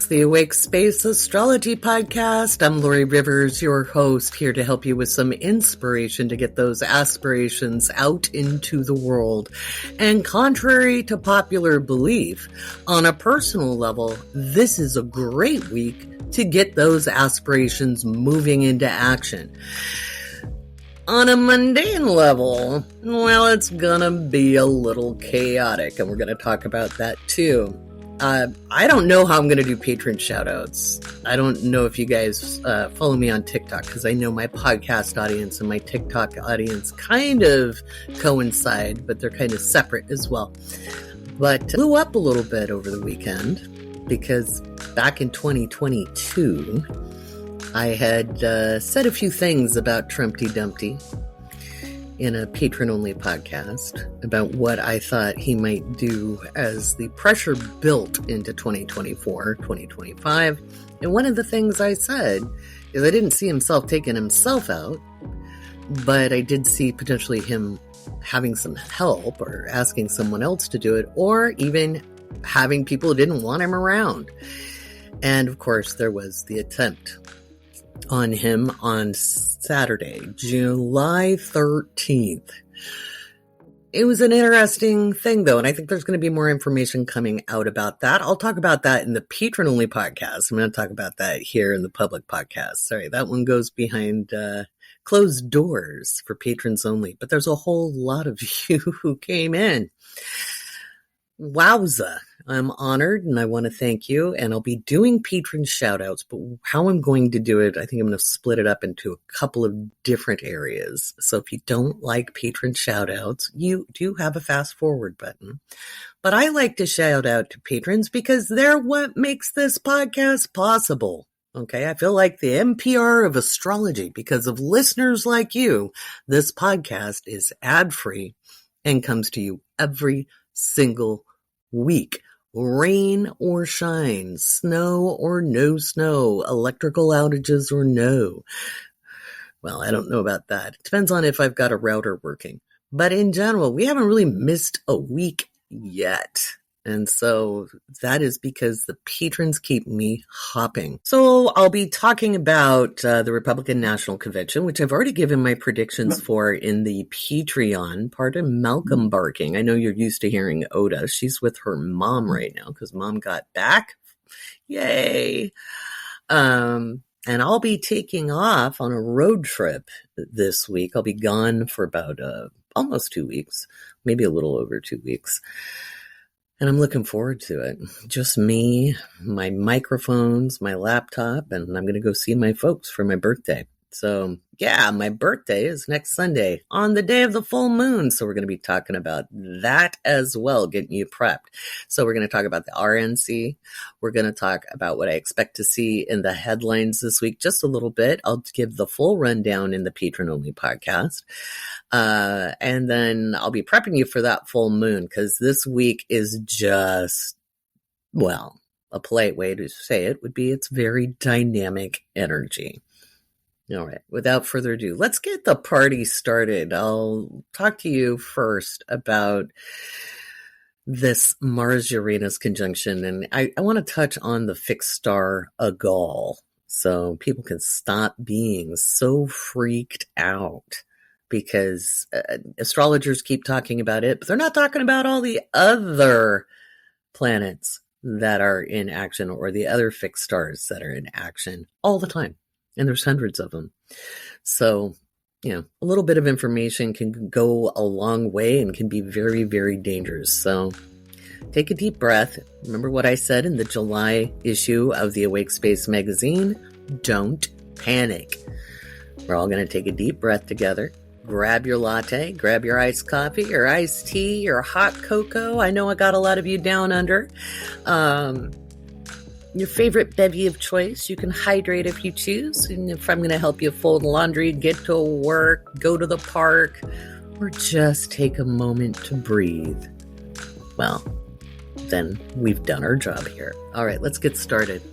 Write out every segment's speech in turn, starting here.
the Awake Space Astrology Podcast. I'm Laurie Rivers, your host, here to help you with some inspiration to get those aspirations out into the world. And contrary to popular belief, on a personal level, this is a great week to get those aspirations moving into action. On a mundane level, well, it's gonna be a little chaotic, and we're gonna talk about that too. I don't know how I'm going to do patron shoutouts. I don't know if you guys follow me on TikTok, because I know my podcast audience and my TikTok audience kind of coincide, but they're kind of separate as well. But blew up a little bit over the weekend because back in 2022, I had said a few things about Trumpty Dumpty in a patron-only podcast about what I thought he might do as the pressure built into 2024, 2025. And one of the things I said is I didn't see himself taking himself out, but I did see potentially him having some help or asking someone else to do it, or even having people who didn't want him around. And of course, there was the attempt on him on Saturday, July 13th. It was an interesting thing, though, and I think there's going to be more information coming out about that. I'll talk about that in the patron-only podcast. I'm going to talk about that here in the public podcast. Sorry, that one goes behind closed doors for patrons only, but there's a whole lot of you who came in. Wowza. I'm honored and I want to thank you, and I'll be doing patron shoutouts, but how I'm going to do it, I think I'm going to split it up into a couple of different areas. So if you don't like patron shoutouts, you do have a fast forward button. But I like to shout out to patrons because they're what makes this podcast possible. Okay, I feel like the NPR of astrology. Because of listeners like you, this podcast is ad-free and comes to you every single week. Rain or shine, snow or no snow, electrical outages or no. Well, I don't know about that. It depends on if I've got a router working. But in general, we haven't really missed a week yet. And so that is because the patrons keep me hopping. So I'll be talking about the Republican National Convention, which I've already given my predictions for in the Patreon. Pardon Malcolm barking. I know you're used to hearing Oda. She's with her mom right now because mom got back. Yay. And I'll be taking off on a road trip this week. I'll be gone for about almost 2 weeks, maybe a little over 2 weeks. And I'm looking forward to it. Just me, my microphones, my laptop, and I'm going to go see my folks for my birthday. So, yeah, my birthday is next Sunday on the day of the full moon. So we're going to be talking about that as well, getting you prepped. So we're going to talk about the RNC. We're going to talk about what I expect to see in the headlines this week, just a little bit. I'll give the full rundown in the patron-only podcast. And then I'll be prepping you for that full moon because this week is just, well, a polite way to say it would be it's very dynamic energy. All right, without further ado, let's get the party started. I'll talk to you first about this Mars-Uranus conjunction, and I want to touch on the fixed star Agol so people can stop being so freaked out because astrologers keep talking about it, but they're not talking about all the other planets that are in action or the other fixed stars that are in action all the time. And there's hundreds of them. So, you know, a little bit of information can go a long way and can be very, very dangerous. So take a deep breath. Remember what I said in the July issue of the Awake Space magazine? Don't panic. We're all going to take a deep breath together. Grab your latte, grab your iced coffee, your iced tea, your hot cocoa. I know I got a lot of you down under. Your favorite bevy of choice. You can hydrate if you choose. And if I'm going to help you fold laundry, get to work, go to the park, or just take a moment to breathe, well, then we've done our job here. All right, let's get started.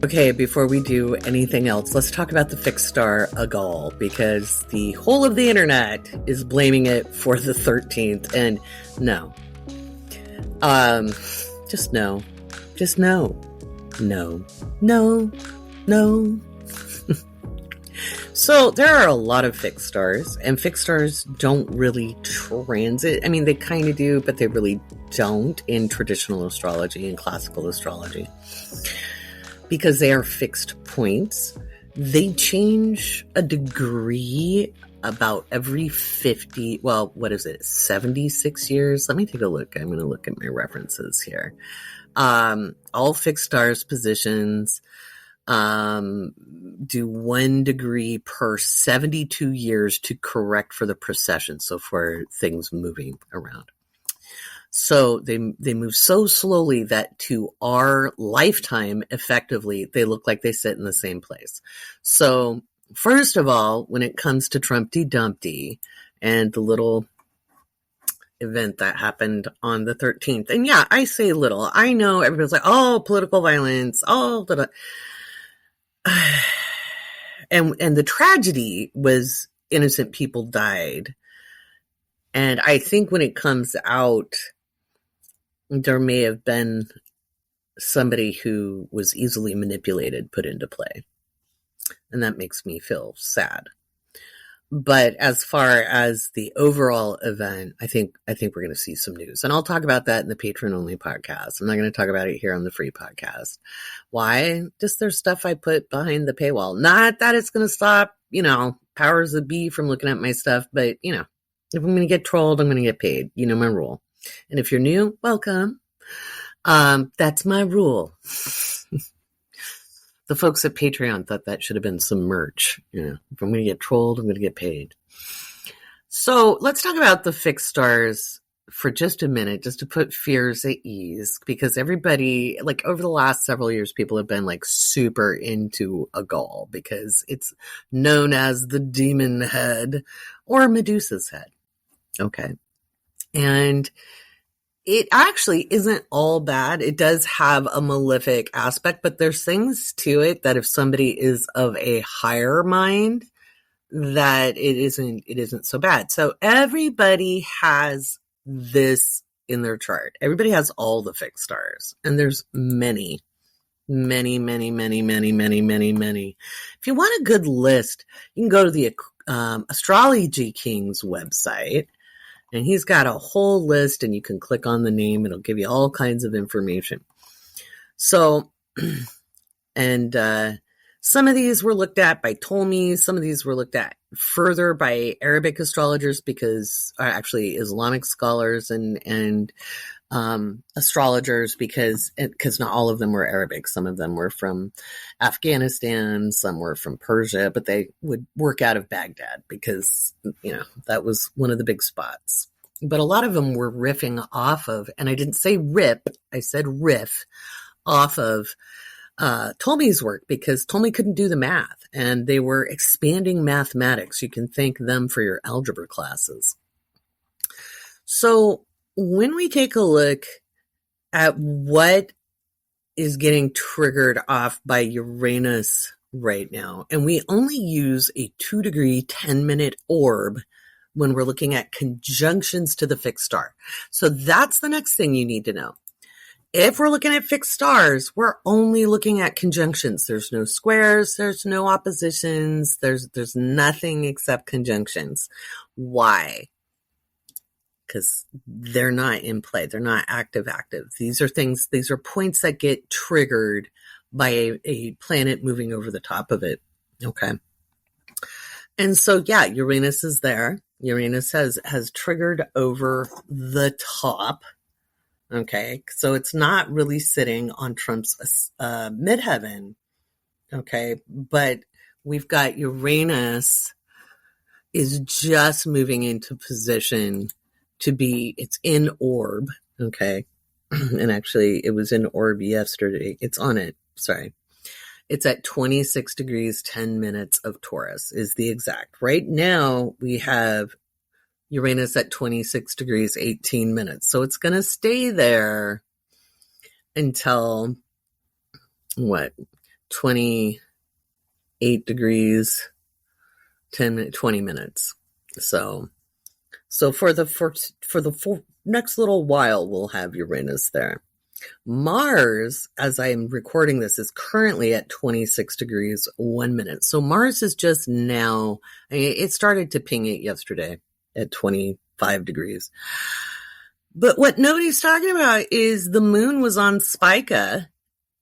Okay, before we do anything else, let's talk about the fixed star Agal, because the whole of the internet is blaming it for the 13th, and no. Just no. Just no. No. No. No. So there are a lot of fixed stars, and fixed stars don't really transit. I mean, they kind of do, but they really don't in traditional astrology and classical astrology. Because they are fixed points, they change a degree about every 76 years? Let me take a look. I'm going to look at my references here. All fixed stars positions do 1 degree per 72 years to correct for the precession, so for things moving around. So they move so slowly that to our lifetime, effectively, they look like they sit in the same place. So first of all, when it comes to Trumpty Dumpty and the little event that happened on the 13th, and yeah, I say little. I know everybody's like, oh, political violence, oh, blah, blah. And the tragedy was innocent people died. And I think when it comes out, there may have been somebody who was easily manipulated put into play. And that makes me feel sad. But as far as the overall event, I think we're going to see some news. And I'll talk about that in the patron-only podcast. I'm not going to talk about it here on the free podcast. Why? Just there's stuff I put behind the paywall. Not that it's going to stop, powers that be from looking at my stuff. But, if I'm going to get trolled, I'm going to get paid. You know my rule. And if you're new, welcome. That's my rule. The folks at Patreon thought that should have been some merch. If I'm going to get trolled, I'm going to get paid. So let's talk about the fixed stars for just a minute, just to put fears at ease, because everybody, like over the last several years, people have been like super into Agol because it's known as the demon head or Medusa's head. Okay. And it actually isn't all bad. It does have a malefic aspect, but there's things to it that if somebody is of a higher mind, that it isn't so bad. So everybody has this in their chart. Everybody has all the fixed stars, and there's many. If you want a good list, you can go to the Astrology King's website. And he's got a whole list, and you can click on the name. It'll give you all kinds of information. So, and some of these were looked at by Ptolemy. Some of these were looked at further by Arabic astrologers, because actually Islamic scholars and astrologers, because not all of them were Arabic. Some of them were from Afghanistan, some were from Persia, but they would work out of Baghdad because, that was one of the big spots. But a lot of them were riffing off of, and I didn't say rip, I said riff off of Ptolemy's work, because Ptolemy couldn't do the math, and they were expanding mathematics. You can thank them for your algebra classes. So when we take a look at what is getting triggered off by Uranus right now, and we only use a 2 degree, 10-minute orb when we're looking at conjunctions to the fixed star. So that's the next thing you need to know. If we're looking at fixed stars, we're only looking at conjunctions. There's no squares, there's no oppositions, there's nothing except conjunctions. Why? Because they're not in play. They're not active. These are points that get triggered by a planet moving over the top of it. Okay. And so, yeah, Uranus is there. Uranus has triggered over the top. Okay. So it's not really sitting on Trump's midheaven. Okay. But we've got Uranus is just moving into position it's in orb, okay? And actually, it was in orb yesterday. It's on it, sorry. It's at 26 degrees, 10 minutes of Taurus is the exact. Right now, we have Uranus at 26 degrees, 18 minutes. So it's going to stay there until, 28 degrees, 20 minutes. So for the next little while, we'll have Uranus there. Mars, as I am recording this, is currently at 26 degrees, 1 minute. So Mars is just now, it started to ping it yesterday at 25 degrees. But what nobody's talking about is the moon was on Spica,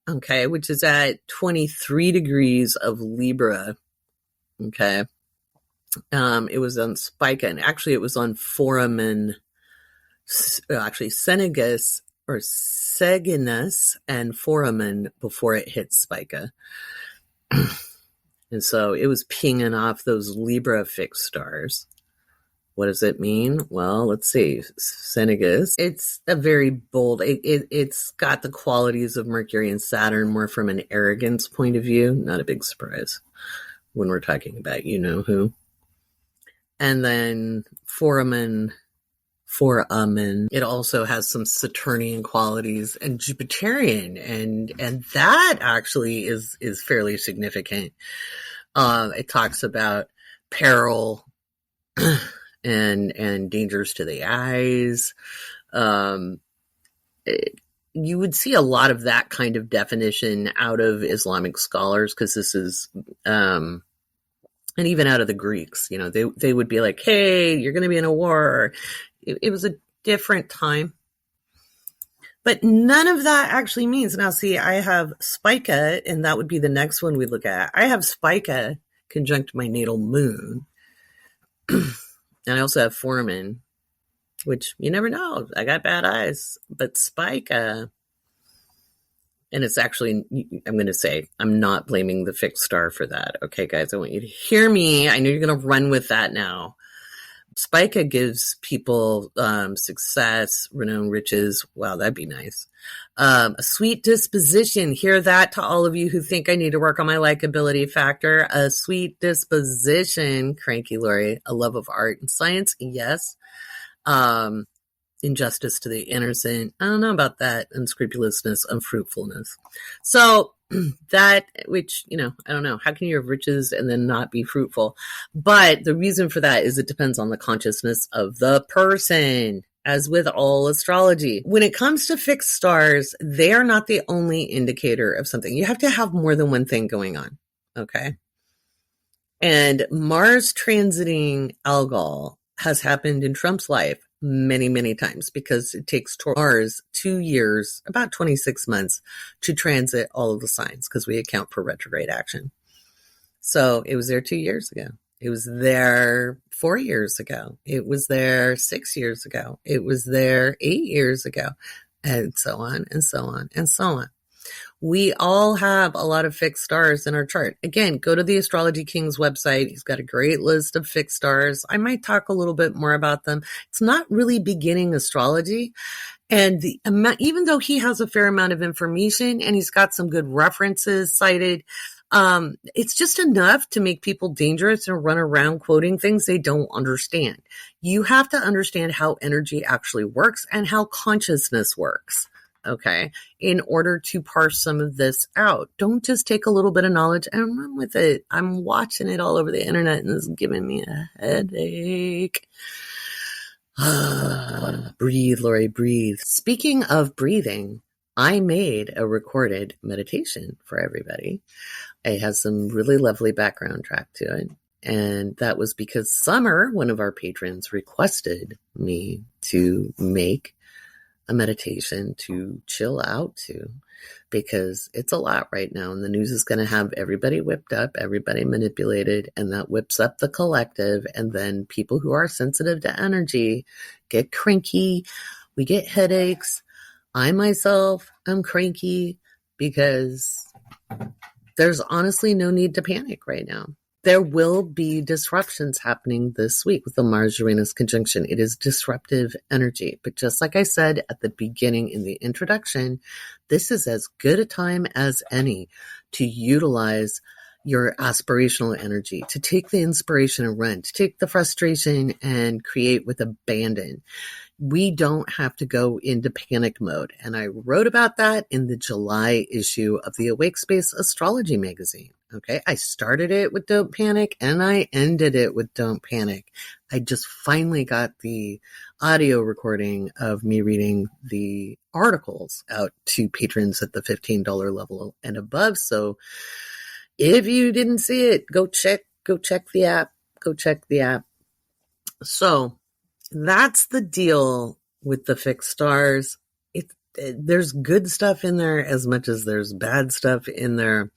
okay, which is at 23 degrees of Libra, okay. It was on Spica, and actually it was on Foramen, actually Senegus, or Seginus and Foramen before it hit Spica. And so it was pinging off those Libra fixed stars. What does it mean? Well, let's see. Senegus, it's a very bold, it's got the qualities of Mercury and Saturn more from an arrogance point of view. Not a big surprise when we're talking about you know who. And then Foramen, it also has some Saturnian qualities and Jupiterian, and that actually is fairly significant. It talks about peril and dangers to the eyes. You would see a lot of that kind of definition out of Islamic scholars, because this is and even out of the Greeks, you know, they would be like, hey, you're going to be in a war. It was a different time. But none of that actually means, now see, I have Spica, and that would be the next one we look at. I have Spica conjunct my natal moon. And I also have Foramen, which you never know. I got bad eyes. But Spica, and it's actually, I'm going to say, I'm not blaming the fixed star for that. Okay, guys, I want you to hear me. I know you're going to run with that now. Spica gives people success, renown, riches. Wow, that'd be nice. A sweet disposition. Hear that, to all of you who think I need to work on my likability factor. A sweet disposition. Cranky Laurie. A love of art and science. Yes. Injustice to the innocent. I don't know about that. Unscrupulousness, unfruitfulness. So that, which, you know, I don't know. How can you have riches and then not be fruitful? But the reason for that is it depends on the consciousness of the person, as with all astrology. When it comes to fixed stars, they are not the only indicator of something. You have to have more than one thing going on. Okay. And Mars transiting Agol has happened in Trump's life many, many times, because it takes Mars 2 years, about 26 months, to transit all of the signs, because we account for retrograde action. So it was there 2 years ago. It was there 4 years ago. It was there 6 years ago. It was there 8 years ago, and so on and so on and so on. We all have a lot of fixed stars in our chart. Again, go to the Astrology King's website. He's got a great list of fixed stars. I might talk a little bit more about them. It's not really beginning astrology. And the amount, even though he has a fair amount of information and he's got some good references cited, it's just enough to make people dangerous and run around quoting things they don't understand. You have to understand how energy actually works and how consciousness works. Okay, in order to parse some of this out. Don't just take a little bit of knowledge and run with it. I'm watching it all over the internet and it's giving me a headache. Breathe, Laurie, breathe. Speaking of breathing, I made a recorded meditation for everybody. It has some really lovely background track to it. And that was because Summer, one of our patrons, requested me to make a meditation to chill out to, because it's a lot right now, and the news is going to have everybody whipped up, everybody manipulated, and that whips up the collective, and then people who are sensitive to energy get cranky. We get headaches. I myself am cranky because there's honestly no need to panic right now. There will be disruptions happening this week with the Mars-Uranus conjunction. It is disruptive energy. But just like I said at the beginning in the introduction, this is as good a time as any to utilize your aspirational energy, to take the inspiration and run, to take the frustration and create with abandon. We don't have to go into panic mode. And I wrote about that in the July issue of the Awake Space Astrology magazine. Okay. I started it with Don't Panic and I ended it with Don't Panic. I just finally got the audio recording of me reading the articles out to patrons at the $15 level and above. So if you didn't see it, go check the app. So that's the deal with the fixed stars. There's good stuff in there as much as there's bad stuff in there.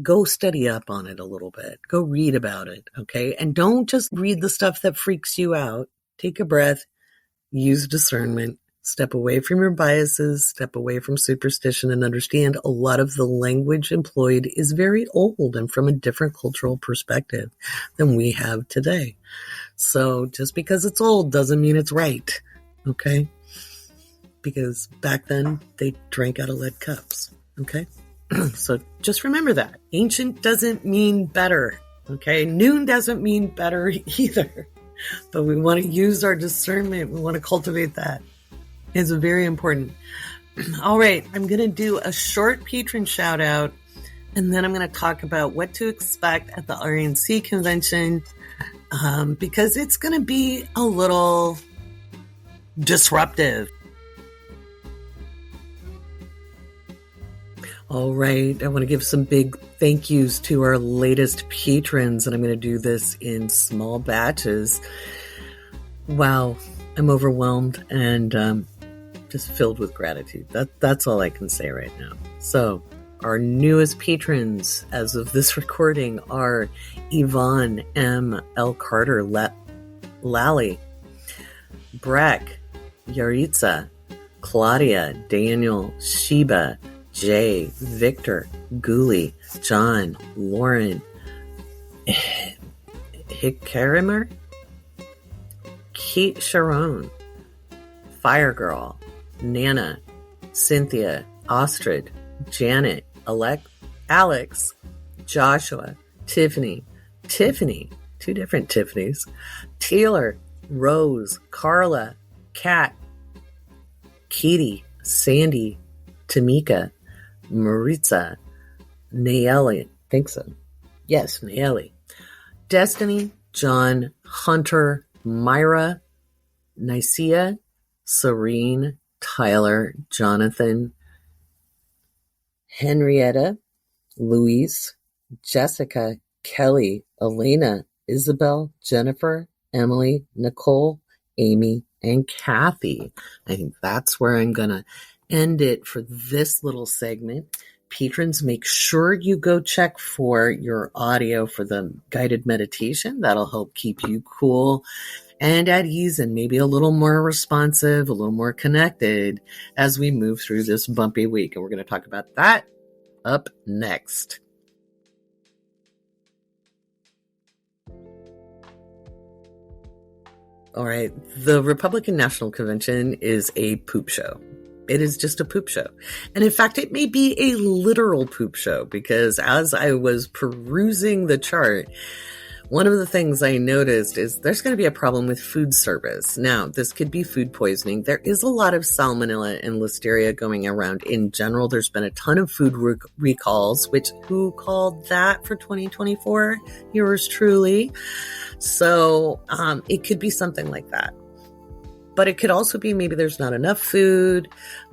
Go study up on it a little bit. Go read about it, okay? And don't just read the stuff that freaks you out. Take a breath, use discernment, step away from your biases, step away from superstition, and understand a lot of the language employed is very old and from a different cultural perspective than we have today. So just because it's old doesn't mean it's right, okay? Because back then they drank out of lead cups, okay? So just remember that. Ancient doesn't mean better, okay? Noon doesn't mean better either. But we want to use our discernment. We want to cultivate that. It's very important. All right, I'm going to do a short patron shout out, and then I'm going to talk about what to expect at the RNC convention, because it's going to be a little disruptive. All right, I want to give some big thank yous to our latest patrons, and I'm going to do this in small batches. Wow, I'm overwhelmed and just filled with gratitude. That's all I can say right now. So, our newest patrons as of this recording are Yvonne M. L. Carter, Lally, Breck, Yaritza, Claudia, Daniel, Sheba, Jay, Victor, Guli, John, Lauren, Hickarimer, Kate Sharon, Fire Girl, Nana, Cynthia, Ostrid, Janet, Alex, Joshua, Tiffany, two different Tiffany's, Taylor, Rose, Carla, Kat, Katie, Sandy, Tamika, Maritza, Nayeli, I think so. Yes, Nayeli. Destiny, John, Hunter, Myra, Nicaea, Serene, Tyler, Jonathan, Henrietta, Luis, Jessica, Kelly, Elena, Isabel, Jennifer, Emily, Nicole, Amy, and Kathy. I think that's where I'm going to end it for this little segment. Patrons, make sure you go check for your audio for the guided meditation. That'll help keep you cool and at ease and maybe a little more responsive, a little more connected as we move through this bumpy week. And we're going to talk about that up next. All right. The Republican National Convention is a poop show. It is just a poop show. And in fact, it may be a literal poop show because as I was perusing the chart, one of the things I noticed is there's going to be a problem with food service. Now, this could be food poisoning. There is a lot of salmonella and listeria going around in general. There's been a ton of food recalls, which who called that for 2024? Yours truly. So it could be something like that. But it could also be maybe there's not enough food.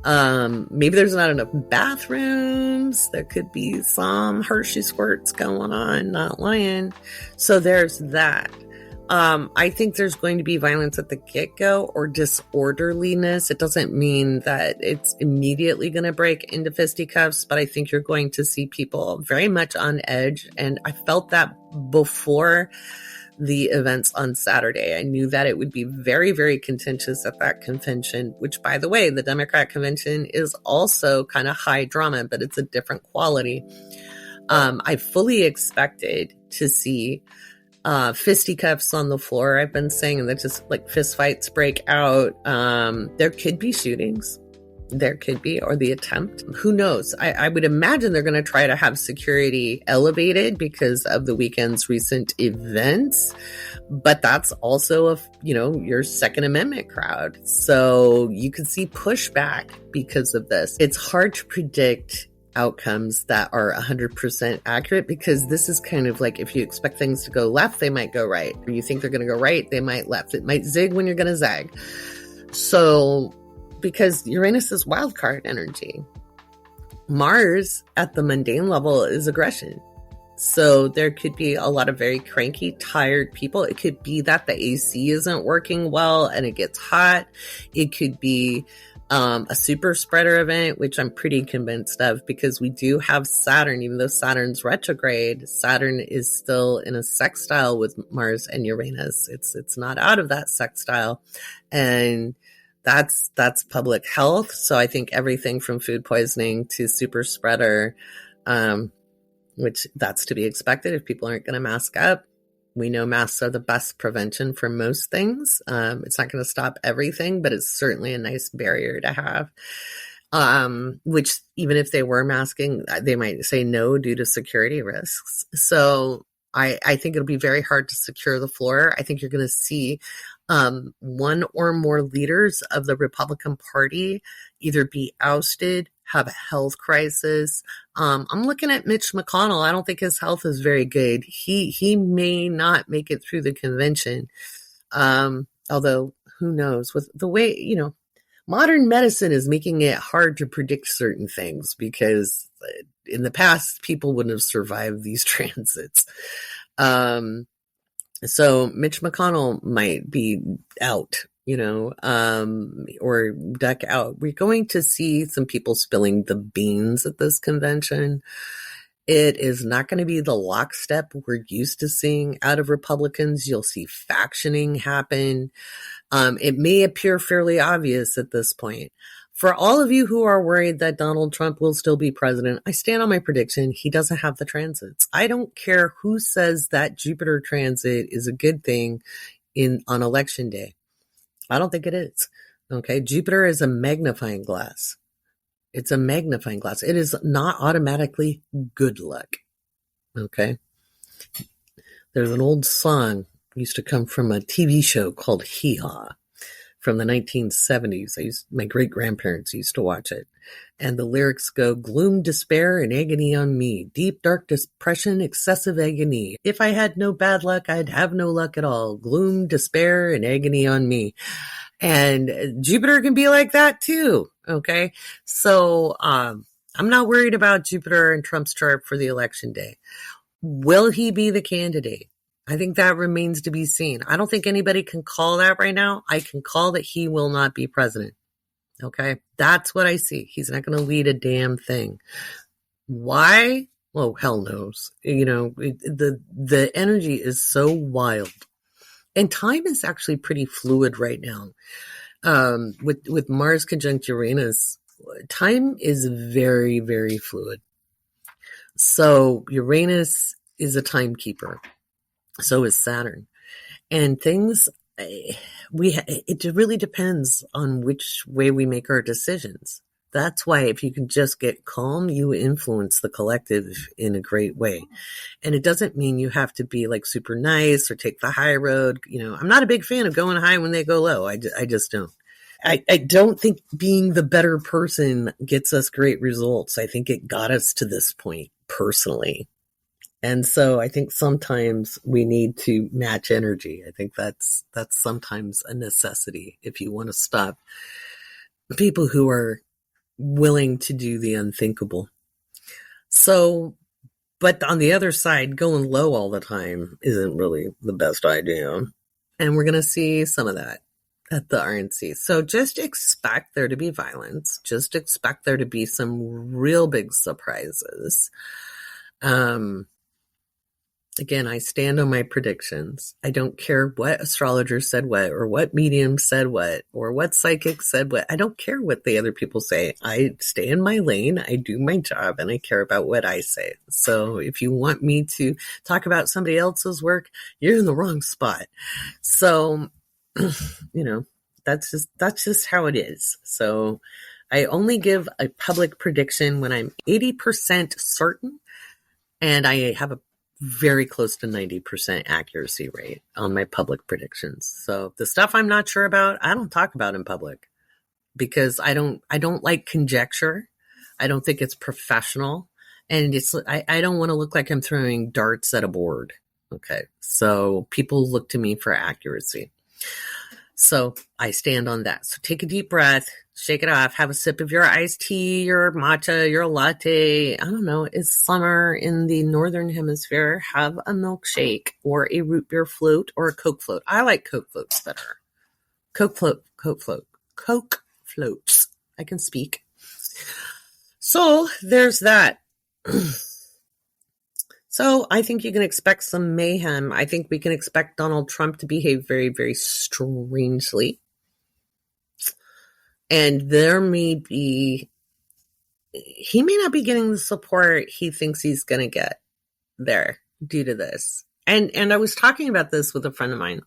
Maybe there's not enough bathrooms. There could be some Hershey squirts going on, not lying. So there's that. I think there's going to be violence at the get-go or disorderliness. It doesn't mean that it's immediately going to break into fisticuffs, but I think you're going to see people very much on edge. And I felt that before the events on Saturday. I knew that it would be very, very contentious at that convention, which, by the way, the Democrat convention is also kind of high drama, but it's a different quality. I fully expected to see fisticuffs on the floor. I've been saying that just like fist fights break out. There could be shootings. There could be, or the attempt. Who knows? I would imagine they're going to try to have security elevated because of the weekend's recent events. But that's also your Second Amendment crowd. So you could see pushback because of this. It's hard to predict outcomes that are 100% accurate, because this is kind of like, if you expect things to go left, they might go right. Or you think they're going to go right, they might left. It might zig when you're going to zag. So, because Uranus is wild card energy. Mars at the mundane level is aggression. So there could be a lot of very cranky, tired people. It could be that the AC isn't working well and it gets hot. It could be a super spreader event, which I'm pretty convinced of, because we do have Saturn. Even though Saturn's retrograde, Saturn is still in a sextile with Mars and Uranus. It's not out of that sextile. And that's public health. So I think everything from food poisoning to super spreader, which that's to be expected if people aren't going to mask up. We know masks are the best prevention for most things. It's not going to stop everything, but it's certainly a nice barrier to have. Which even if they were masking, they might say no due to security risks. So I think it'll be very hard to secure the floor. I think you're going to see one or more leaders of the Republican Party either be ousted, have a health crisis. I'm looking at Mitch McConnell. I don't think his health is very good. He may not make it through the convention. Although who knows, with the way, modern medicine is making it hard to predict certain things, because in the past people wouldn't have survived these transits. So Mitch McConnell might be out, or duck out. We're going to see some people spilling the beans at this convention. It is not going to be the lockstep we're used to seeing out of Republicans. You'll see factioning happen. It may appear fairly obvious at this point. For all of you who are worried that Donald Trump will still be president, I stand on my prediction. He doesn't have the transits. I don't care who says that Jupiter transit is a good thing on election day. I don't think it is. Okay. Jupiter is a magnifying glass. It's a magnifying glass. It is not automatically good luck. Okay. There's an old song used to come from a TV show called Hee Haw from the 1970s. My great grandparents used to watch it. And the lyrics go, gloom, despair, and agony on me. Deep, dark depression, excessive agony. If I had no bad luck, I'd have no luck at all. Gloom, despair, and agony on me. And Jupiter can be like that too. Okay. So, I'm not worried about Jupiter and Trump's chart for the election day. Will he be the candidate? I think that remains to be seen. I don't think anybody can call that right now. I can call that he will not be president. Okay. That's what I see. He's not going to lead a damn thing. Why? Well, hell knows. The energy is so wild. And time is actually pretty fluid right now. With Mars conjunct Uranus, time is very, very fluid. So Uranus is a timekeeper. So is Saturn. And things, it really depends on which way we make our decisions. That's why if you can just get calm, you influence the collective in a great way. And it doesn't mean you have to be like super nice or take the high road. I'm not a big fan of going high when they go low. I just don't. I don't think being the better person gets us great results. I think it got us to this point personally. And so I think sometimes we need to match energy. I think that's sometimes a necessity if you want to stop people who are willing to do the unthinkable. So, but on the other side, going low all the time isn't really the best idea. And we're going to see some of that at the RNC. So just expect there to be violence. Just expect there to be some real big surprises. Again, I stand on my predictions. I don't care what astrologer said what, or what medium said what, or what psychic said what. I don't care what the other people say. I stay in my lane, I do my job, and I care about what I say. So if you want me to talk about somebody else's work, you're in the wrong spot. So, that's just how it is. So I only give a public prediction when I'm 80% certain, and I have a very close to 90% accuracy rate on my public predictions. So the stuff I'm not sure about, I don't talk about in public because I don't like conjecture. I don't think it's professional. And I don't want to look like I'm throwing darts at a board. Okay. So people look to me for accuracy. So I stand on that. So take a deep breath, shake it off, have a sip of your iced tea, your matcha, your latte. I don't know. It's summer in the Northern Hemisphere. Have a milkshake or a root beer float or a Coke float. I like Coke floats better. Coke floats. I can speak. So there's that. So I think you can expect some mayhem. I think we can expect Donald Trump to behave very, very strangely. And he may not be getting the support he thinks he's going to get there due to this. And I was talking about this with a friend of mine.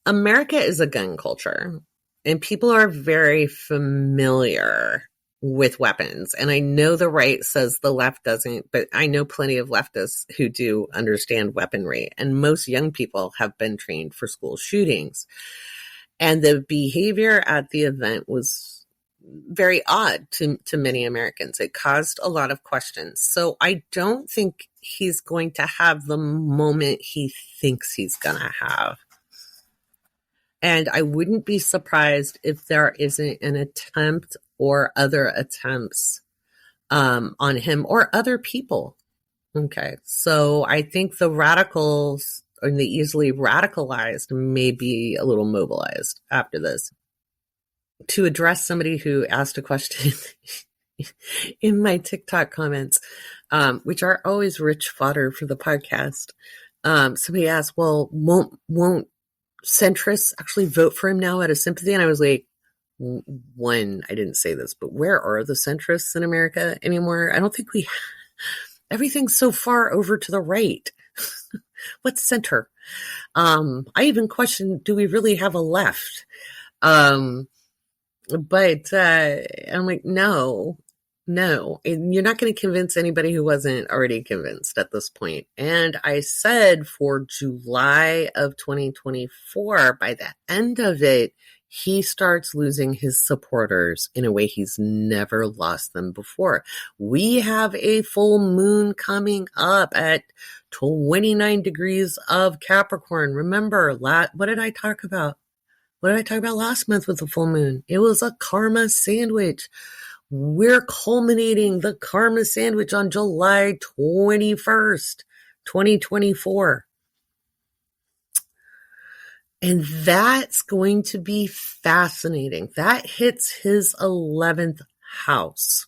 America is a gun culture, and people are very familiar with weapons. And I know the right says the left doesn't, but I know plenty of leftists who do understand weaponry. And most young people have been trained for school shootings. And the behavior at the event was very odd to many Americans. It caused a lot of questions. So I don't think he's going to have the moment he thinks he's going to have. And I wouldn't be surprised if there isn't an attempt or other attempts on him or other people. Okay. So I think the radicals or the easily radicalized may be a little mobilized after this. To address somebody who asked a question in my TikTok comments, which are always rich fodder for the podcast. Somebody asked, well, won't centrists actually vote for him now out of sympathy? And I was like, one, I didn't say this, but where are the centrists in America anymore? I don't think everything's so far over to the right. What's center? I even questioned, do we really have a left? But I'm like, no, and you're not going to convince anybody who wasn't already convinced at this point. And I said for July of 2024, by the end of it, he starts losing his supporters in a way he's never lost them before. We have a full moon coming up at 29 degrees of Capricorn. Remember, what did I talk about? What did I talk about last month with the full moon? It was a karma sandwich. We're culminating the karma sandwich on July 21st, 2024. And that's going to be fascinating. That hits his 11th house.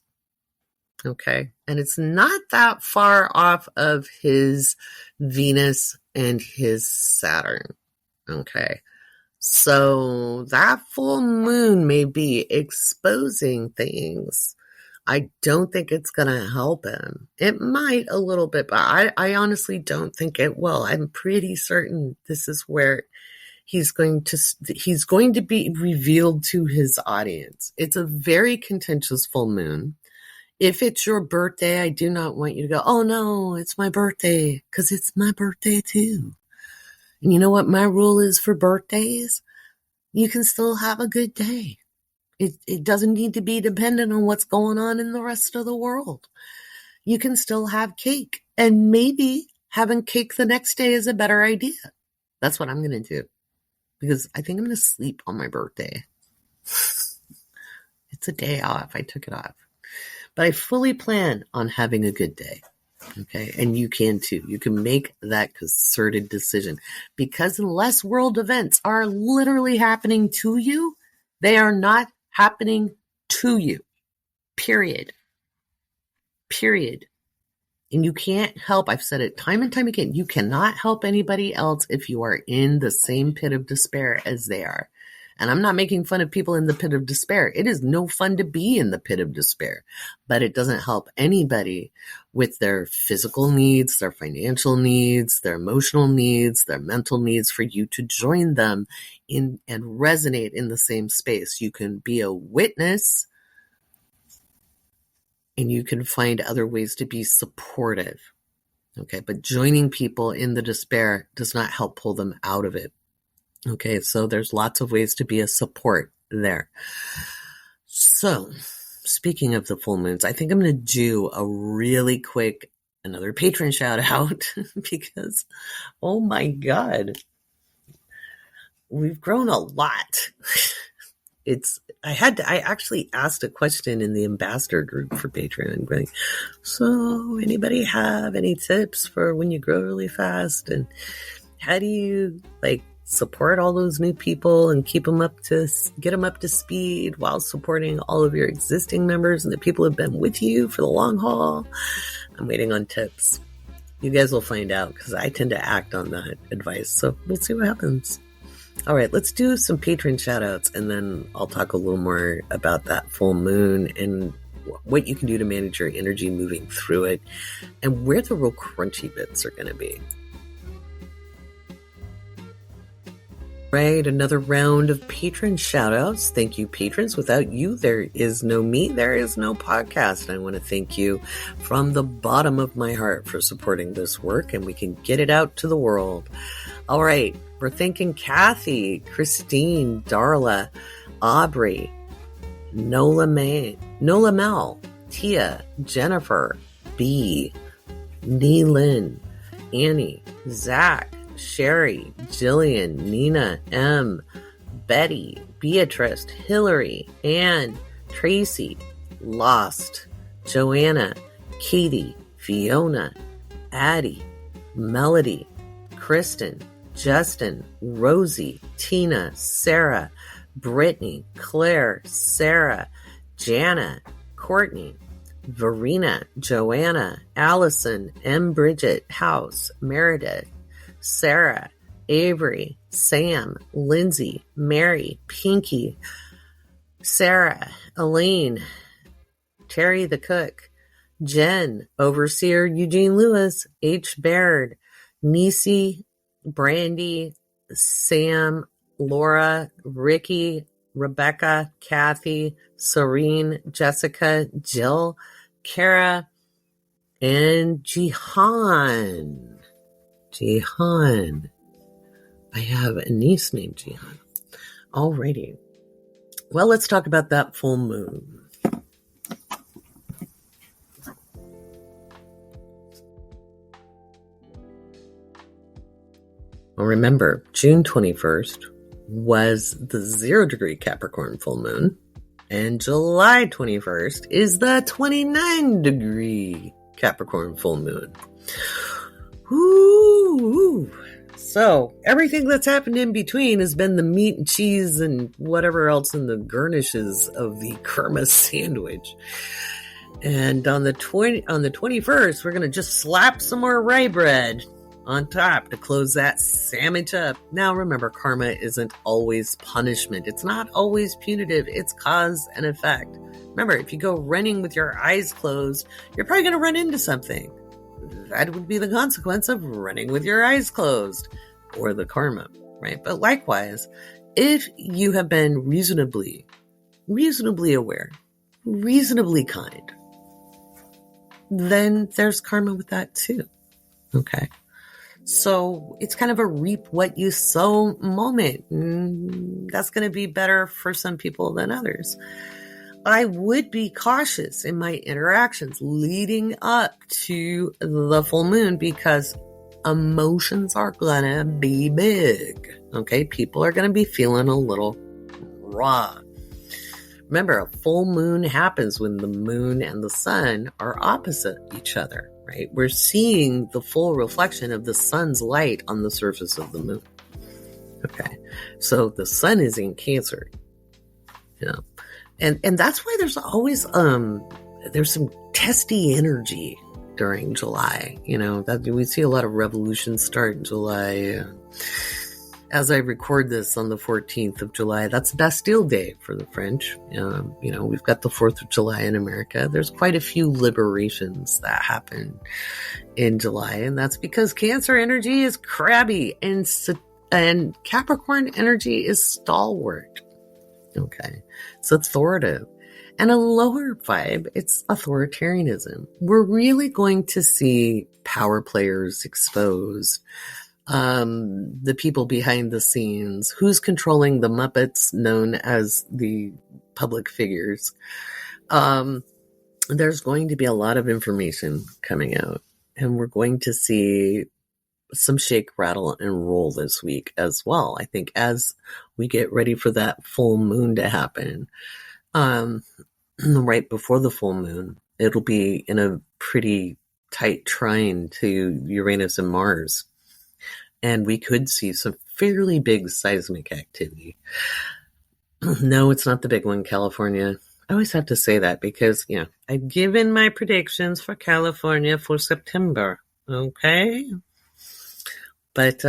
Okay. And it's not that far off of his Venus and his Saturn. Okay. So that full moon may be exposing things. I don't think it's going to help him. It might a little bit, but I honestly don't think it will. I'm pretty certain this is where he's going to be revealed to his audience. It's a very contentious full moon. If it's your birthday, I do not want you to go, oh no, it's my birthday, because it's my birthday too. And you know what my rule is for birthdays? You can still have a good day. It doesn't need to be dependent on what's going on in the rest of the world. You can still have cake. And maybe having cake the next day is a better idea. That's what I'm going to do. Because I think I'm going to sleep on my birthday. It's a day off. I took it off. But I fully plan on having a good day. Okay. And you can too. You can make that concerted decision. Because unless world events are literally happening to you, they are not happening to you. Period. And you can't help, I've said it time and time again, you cannot help anybody else if you are in the same pit of despair as they are. And I'm not making fun of people in the pit of despair. It is no fun to be in the pit of despair, but it doesn't help anybody with their physical needs, their financial needs, their emotional needs, their mental needs for you to join them in and resonate in the same space. You can be a witness and you can find other ways to be supportive. Okay, but joining people in the despair does not help pull them out of it. Okay, so there's lots of ways to be a support there. So, speaking of the full moons, I think I'm going to do a really quick, another patron shout out because, oh my God, we've grown a lot. I actually asked a question in the ambassador group for Patreon, going, so anybody have any tips for when you grow really fast, and how do you support all those new people and get them up to speed while supporting all of your existing members and the people who have been with you for the long haul? I'm waiting on tips. You guys will find out because I tend to act on that advice. So we'll see what happens. All right, let's do some patron shout outs, and then I'll talk a little more about that full moon and what you can do to manage your energy moving through it and where the real crunchy bits are going to be. Right, another round of patron shout-outs. Thank you, patrons. Without you, there is no me, there is no podcast. And I want to thank you from the bottom of my heart for supporting this work, and we can get it out to the world. All right, we're thanking Kathy, Christine, Darla, Aubrey, Nola Mel, Tia, Jennifer, B, Neelin, Annie, Zach, Sherry, Jillian, Nina, M, Betty, Beatrice, Hillary, Ann, Tracy, Lost, Joanna, Katie, Fiona, Addie, Melody, Kristen, Justin, Rosie, Tina, Sarah, Brittany, Claire, Sarah, Jana, Courtney, Verena, Joanna, Allison, M. Bridget, House, Meredith, Sarah, Avery, Sam, Lindsay, Mary, Pinky, Sarah, Elaine, Terry the cook, Jen, Overseer Eugene Lewis, H. Baird, Nisi, Brandy, Sam, Laura, Ricky, Rebecca, Kathy, Serene, Jessica, Jill, Kara, and Jihan. Jihan. I have a niece named Jihan. Alrighty. Well, let's talk about that full moon. Well, remember, June 21st was the 0 degree Capricorn full moon, and July 21st is the 29 degree Capricorn full moon. Woo! So, everything that's happened in between has been the meat and cheese and whatever else in the garnishes of the karma sandwich. And on the 21st, we're going to just slap some more rye bread on top to close that sandwich up. Now remember, karma isn't always punishment. It's not always punitive. It's cause and effect. Remember, if you go running with your eyes closed, you're probably going to run into something. That would be the consequence of running with your eyes closed, or the karma, right? But likewise, if you have been reasonably aware, reasonably kind, then there's karma with that too. Okay. So it's kind of a reap what you sow moment. That's going to be better for some people than others. I would be cautious in my interactions leading up to the full moon because emotions are going to be big. Okay. People are going to be feeling a little raw. Remember, a full moon happens when the moon and the sun are opposite each other, right? We're seeing the full reflection of the sun's light on the surface of the moon. Okay. So the sun is in Cancer, you know, and that's why there's always, there's some testy energy during July, you know, that we see a lot of revolutions start in July. As I record this on the 14th of July, that's Bastille Day for the French. You know, we've got the 4th of July in America. There's quite a few liberations that happen in July, and that's because Cancer energy is crabby and Capricorn energy is stalwart. Okay, it's authoritative. And a lower vibe, it's authoritarianism. We're really going to see power players exposed. The people behind the scenes, who's controlling the Muppets known as the public figures. There's going to be a lot of information coming out, and we're going to see some shake, rattle, and roll this week as well. I think as we get ready for that full moon to happen, right before the full moon, it'll be in a pretty tight trine to Uranus and Mars. And we could see some fairly big seismic activity. No, it's not the big one, California. I always have to say that because, I've given my predictions for California for September. Okay? But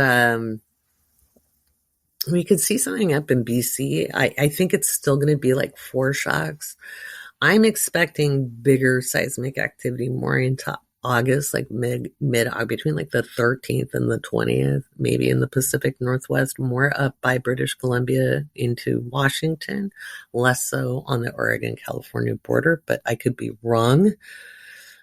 we could see something up in BC. I think it's still going to be like foreshocks. I'm expecting bigger seismic activity more into August, like mid between like the 13th and the 20th, maybe in the Pacific Northwest, more up by British Columbia into Washington, less so on the Oregon-California border, but I could be wrong.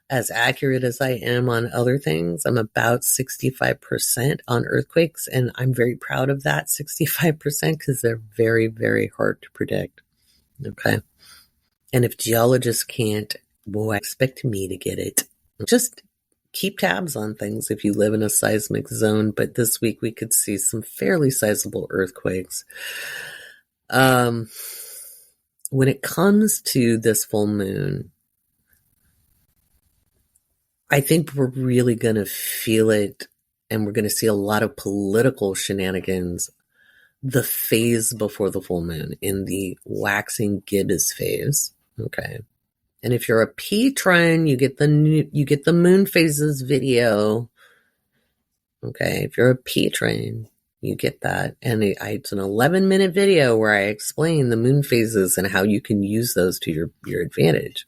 As accurate as I am on other things, I'm about 65% on earthquakes, and I'm very proud of that 65% because they're very, very hard to predict. Okay. And if geologists can't, boy, expect me to get it. Just keep tabs on things if you live in a seismic zone. But this week we could see some fairly sizable earthquakes. When it comes to this full moon, I think we're really going to feel it, and we're going to see a lot of political shenanigans the phase before the full moon, in the waxing gibbous phase. Okay. And if you're a patron, you get the moon phases video. Okay. If you're a patron, you get that. And it's an 11-minute video where I explain the moon phases and how you can use those to your advantage.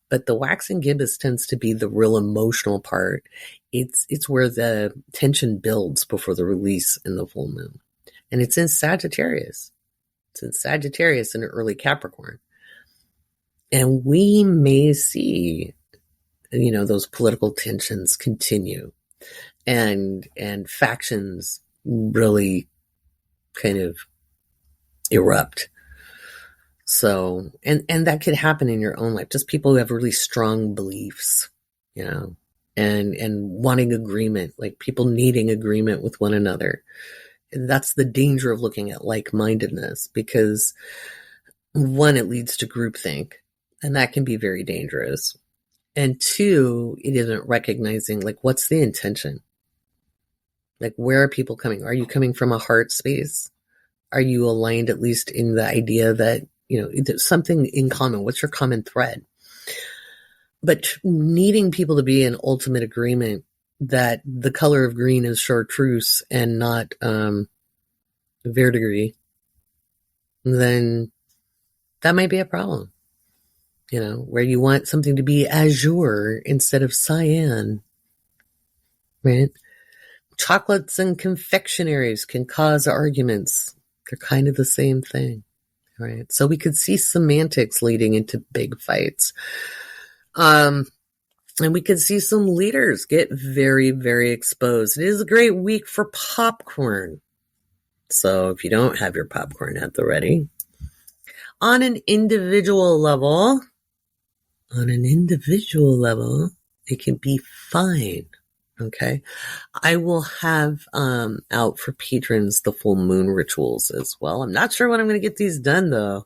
But the waxing gibbous tends to be the real emotional part. It's where the tension builds before the release in the full moon. And it's in Sagittarius. It's in Sagittarius and early Capricorn. And we may see, those political tensions continue and factions really kind of erupt. So, and that could happen in your own life. Just people who have really strong beliefs, and wanting agreement, like people needing agreement with one another. And that's the danger of looking at like-mindedness, because one, it leads to groupthink, and that can be very dangerous. And two, it isn't recognizing, like, what's the intention? Like, where are people coming? Are you coming from a heart space? Are you aligned at least in the idea that, there's something in common? What's your common thread? But needing people to be in ultimate agreement that the color of green is chartreuse and not verdigris, then that might be a problem. Where you want something to be azure instead of cyan, right? Chocolates and confectionaries can cause arguments. They're kind of the same thing, right? So we could see semantics leading into big fights. And we could see some leaders get very, very exposed. It is a great week for popcorn. So if you don't have your popcorn at the ready, on an individual level, it can be fine. Okay. I will have out for patrons the full moon rituals as well. I'm not sure when I'm going to get these done, though.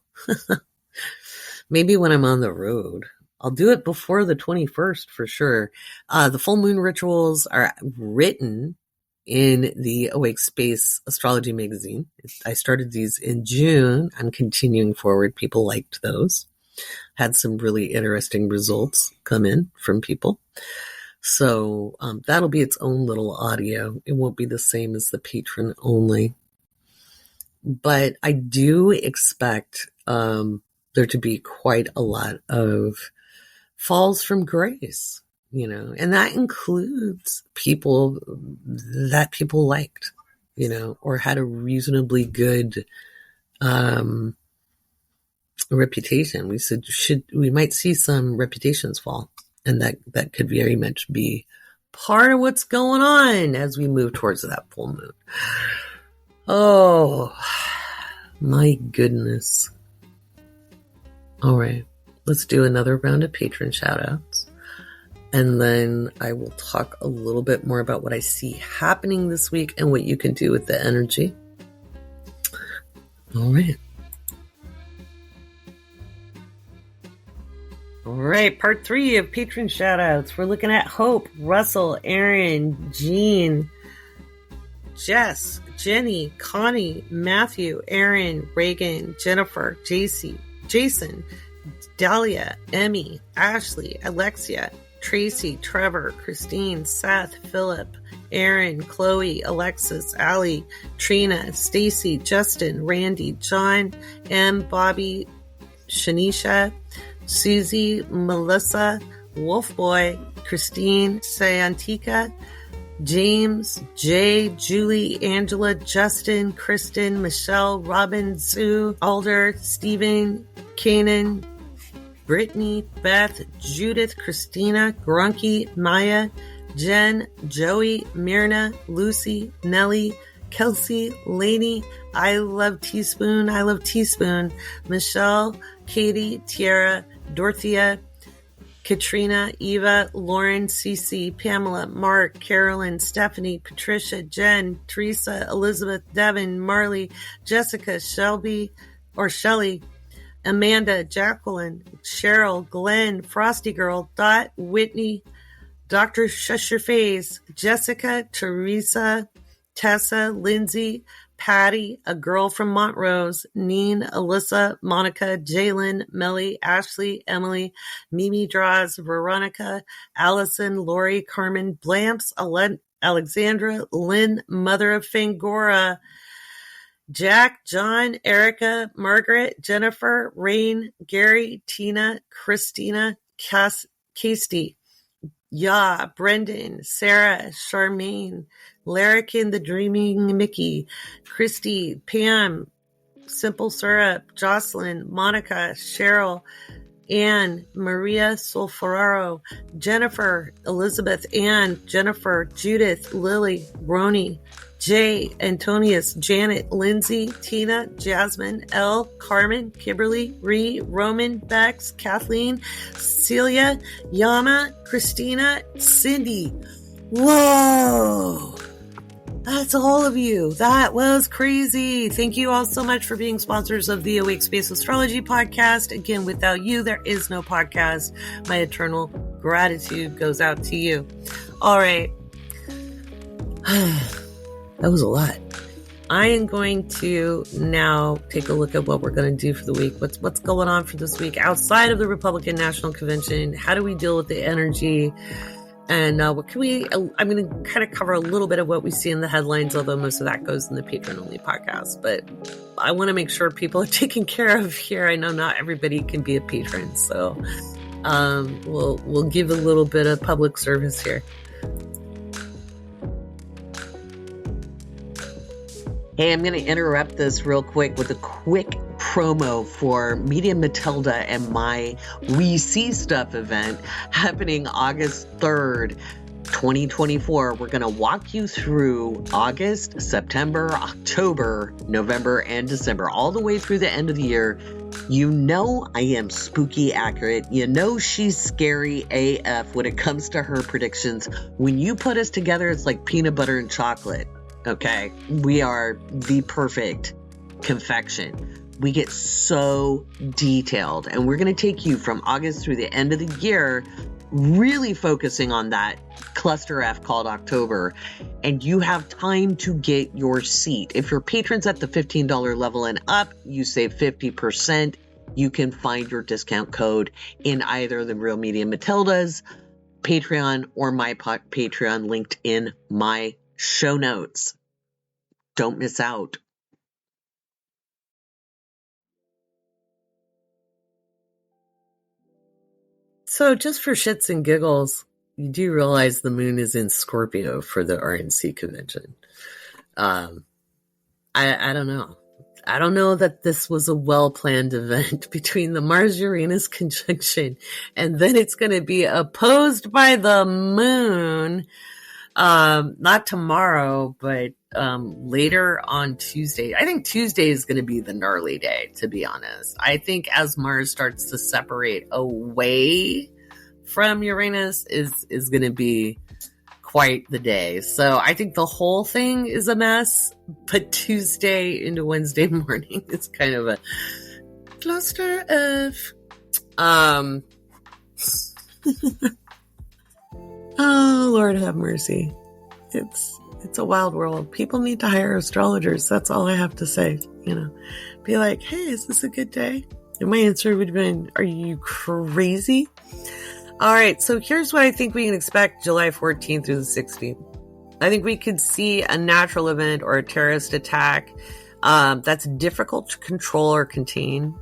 Maybe when I'm on the road. I'll do it before the 21st for sure. The full moon rituals are written in the Awake Space Astrology magazine. I started these in June. I'm continuing forward. People liked those. Had some really interesting results come in from people. So that'll be its own little audio. It won't be the same as the patron only. But I do expect there to be quite a lot of falls from grace, and that includes people that people liked, or had a reasonably good reputation. We might see some reputations fall, and that could very much be part of what's going on as we move towards that full moon. Oh, my goodness. All right, let's do another round of patron shoutouts. And then I will talk a little bit more about what I see happening this week and what you can do with the energy. All right. All right, part 3 of patron shoutouts. We're looking at Hope, Russell, Aaron, Jean, Jess, Jenny, Connie, Matthew, Aaron, Reagan, Jennifer, Jason, Dahlia, Emmy, Ashley, Alexia, Tracy, Trevor, Christine, Seth, Philip, Aaron, Chloe, Alexis, Allie, Trina, Stacy, Justin, Randy, John, M, Bobby, Shanisha, Susie, Melissa, Wolfboy, Christine, Sayantika, James, Jay, Julie, Angela, Justin, Kristen, Michelle, Robin, Sue, Alder, Stephen, Kanan, Brittany, Beth, Judith, Christina, Grunky, Maya, Jen, Joey, Myrna, Lucy, Nellie, Kelsey, Lainey, I Love Teaspoon, Michelle, Katie, Tiara, Dorothea, Katrina, Eva, Lauren, Cece, Pamela, Mark, Carolyn, Stephanie, Patricia, Jen, Teresa, Elizabeth, Devin, Marley, Jessica, Shelby, Amanda, Jacqueline, Cheryl, Glenn, Frosty Girl, Dot, Whitney, Dr. Shush Your Face, Jessica, Teresa, Tessa, Lindsay, Patty, A Girl from Montrose, Neen, Alyssa, Monica, Jalen, Melly, Ashley, Emily, Mimi Draws, Veronica, Allison, Lori, Carmen, Blamps, Alexandra, Lynn, Mother of Fangora, Jack, John, Erica, Margaret, Jennifer, Rain, Gary, Tina, Christina, Casey, Brendan, Sarah, Charmaine, Larrikin, the Dreaming Mickey, Christy, Pam, Simple Syrup, Jocelyn, Monica, Cheryl, Anne, Maria Solferaro, Jennifer, Elizabeth, Ann, Jennifer, Judith, Lily, Roni, Jay, Antonius, Janet, Lindsay, Tina, Jasmine, Elle, Carmen, Kimberly, Ree, Roman, Bex, Kathleen, Celia, Yama, Christina, Cindy. Whoa! That's all of you. That was crazy. Thank you all so much for being sponsors of the Awake Space Astrology Podcast. Again, without you, there is no podcast. My eternal gratitude goes out to you. All right. That was a lot. I am going to now take a look at what we're going to do for the week. What's going on for this week outside of the Republican National Convention? How do we deal with the energy? And what can we, I'm going to kind of cover a little bit of what we see in the headlines, although most of that goes in the patron-only podcast. But I want to make sure people are taken care of here. I know not everybody can be a patron, so we'll give a little bit of public service here. Hey, I'm going to interrupt this real quick with a quick promo for Medium Matilda and my We See Stuff event happening August 3rd, 2024. We're going to walk you through August, September, October, November, and December, all the way through the end of the year. You know I am spooky accurate. You know she's scary AF when it comes to her predictions. When you put us together, it's like peanut butter and chocolate. Okay, we are the perfect confection. We get so detailed, and we're going to take you from August through the end of the year, really focusing on that cluster F called October, and you have time to get your seat. If your patron's at the $15 level and up, you save 50%. You can find your discount code in either the Real Medium Matilda's Patreon or my Patreon linked in my show notes. Don't miss out. So just for shits and giggles, you do realize the moon is in Scorpio for the RNC convention. I don't know. I don't know that this was a well-planned event between the Mars-Uranus conjunction, and then it's going to be opposed by the moon, not tomorrow, but later on Tuesday. I think Tuesday is going to be the gnarly day, to be honest. I think as Mars starts to separate away from Uranus is going to be quite the day. So I think the whole thing is a mess, but Tuesday into Wednesday morning is kind of a cluster of oh, Lord have mercy. It's a wild world. People need to hire astrologers. That's all I have to say. Be like, hey, is this a good day? And my answer would have been, are you crazy? All right, so here's what I think we can expect July 14th through the 16th. I think we could see a natural event or a terrorist attack that's difficult to control or contain.